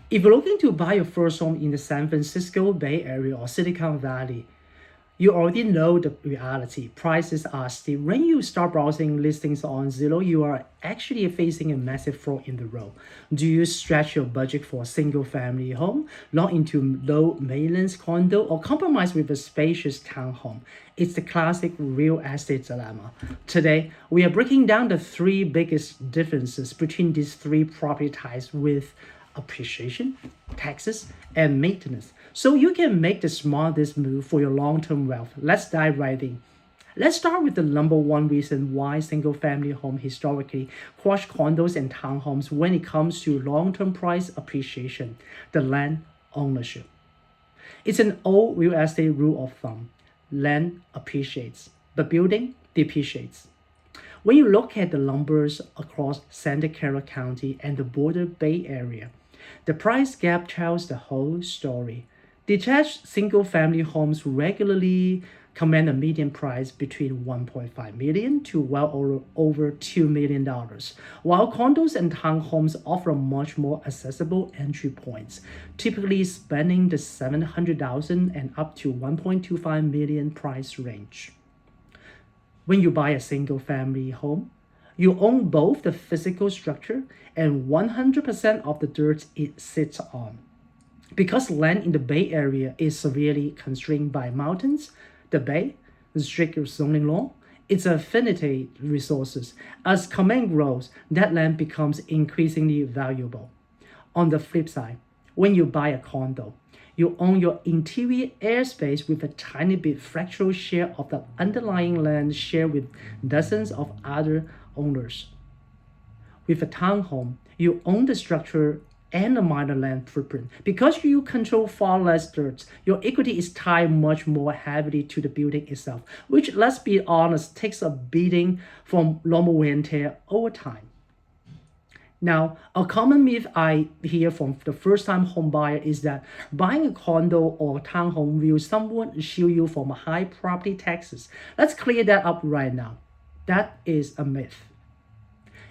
If you're looking to buy your first home in the San Francisco Bay Area or Silicon Valley, you already know the reality. Prices are steep. When you start browsing listings on Zillow, you are actually facing a massive fraud in the road. Do you stretch your budget for a single family home, lock into low maintenance condo, or compromise with a spacious townhome? It's the classic real estate dilemma. Today, we are breaking down the three biggest differences between these three property types with appreciation, taxes, and maintenance, so you can make the smartest move for your long-term wealth. Let's dive right in. Let's start with the number one reason why single-family home historically crush condos and townhomes when it comes to long-term price appreciation: the land ownership. It's an old real estate rule of thumb. Land appreciates, but building depreciates. When you look at the numbers across Santa Clara County and the border Bay Area, the price gap tells the whole story. Detached single-family homes regularly command a median price between 1.5 million to well over $2 million, while condos and townhomes offer much more accessible entry points, typically spanning the 700,000 and up to 1.25 million price range. When you buy a single family home, you own both the physical structure and 100% of the dirt it sits on. Because land in the Bay Area is severely constrained by mountains, the Bay, the strict zoning law, its finite resources. As command grows, that land becomes increasingly valuable. On the flip side, when you buy a condo, you own your interior airspace with a tiny bit fractional share of the underlying land shared with dozens of other owners. With a townhome, you own the structure and a minor land footprint. Because you control far less dirt, your equity is tied much more heavily to the building itself, which, let's be honest, takes a beating from normal wear and tear over time. Now, a common myth I hear from the first-time home buyer is that buying a condo or townhome will somewhat shield you from high property taxes. Let's clear that up right now. That is a myth.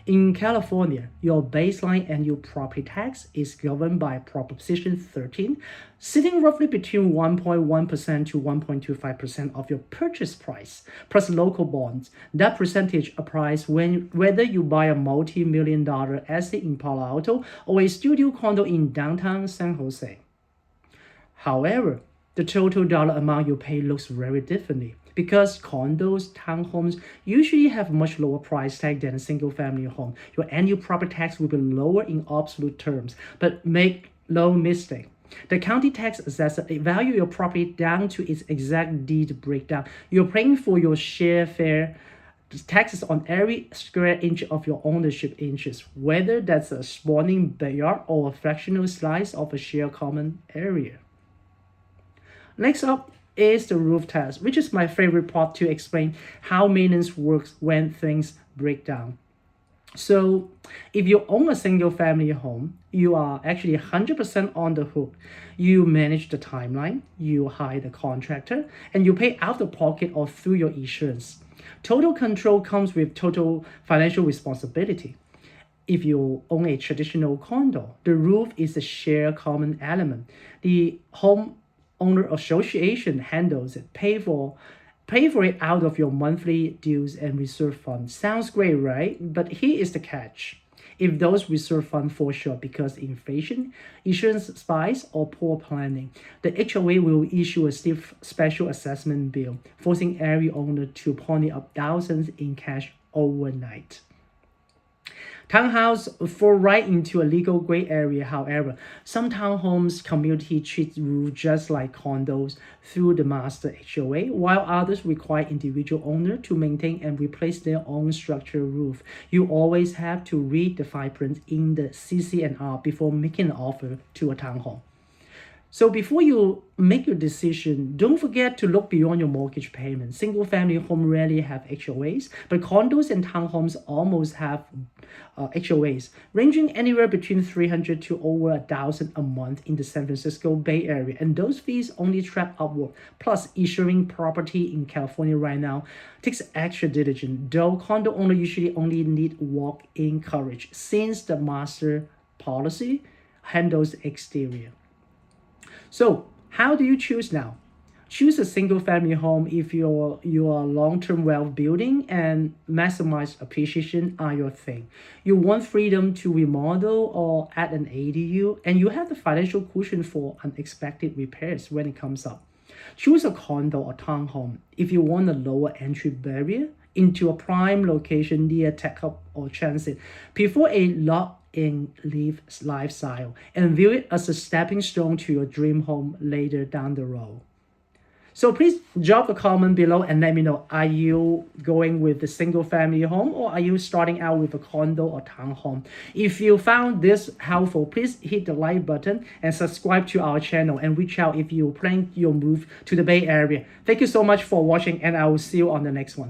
In California, your baseline annual property tax is governed by Proposition 13, sitting roughly between 1.1% to 1.25% of your purchase price, plus local bonds. That percentage applies whether you buy a multi-million-dollar asset in Palo Alto or a studio condo in downtown San Jose. However, the total dollar amount you pay looks very differently, because condos, townhomes usually have much lower price tag than a single-family home. Your annual property tax will be lower in absolute terms, but make no mistake. The county tax assessor value your property down to its exact deed breakdown. You're paying for your share fair taxes on every square inch of your ownership interest, whether that's a spawning backyard or a fractional slice of a shared common area. Next up is the roof test, which is my favorite part to explain how maintenance works when things break down. So, if you own a single family home, you are actually 100% on the hook. You manage the timeline, you hire the contractor, and you pay out of pocket or through your insurance. Total control comes with total financial responsibility. If you own a traditional condo, the roof is a shared common element. The home owner association handles it. Pay for it out of your monthly dues and reserve fund. Sounds great, right? But here is the catch. If those reserve funds fall short because inflation, insurance spikes, or poor planning, the HOA will issue a stiff special assessment bill, forcing every owner to pony up thousands in cash overnight. Townhouse fall right into a legal gray area. However, some townhomes community treat roof just like condos through the master HOA, while others require individual owner to maintain and replace their own structural roof. You always have to read the fine print in the CC&R before making an offer to a townhome. So before you make your decision, don't forget to look beyond your mortgage payment. Single-family home rarely have HOAs, but condos and townhomes almost have HOAs, ranging anywhere between 300 to over 1,000 a month in the San Francisco Bay Area, and those fees only track upward. Plus, insuring property in California right now takes extra diligence, though condo owners usually only need walk-in coverage, since the master policy handles exterior. So how do you choose now? Choose a single family home if your long-term wealth building and maximize appreciation are your thing. You want freedom to remodel or add an ADU, and you have the financial cushion for unexpected repairs when it comes up. Choose a condo or townhome if you want a lower entry barrier into a prime location near tech hub or transit. Prefer a lock-in lifestyle and view it as a stepping stone to your dream home later down the road. So please drop a comment below and let me know, are you going with the single family home or are you starting out with a condo or townhome? If you found this helpful, please hit the like button and subscribe to our channel and reach out if you plan your move to the Bay Area. Thank you so much for watching and I will see you on the next one.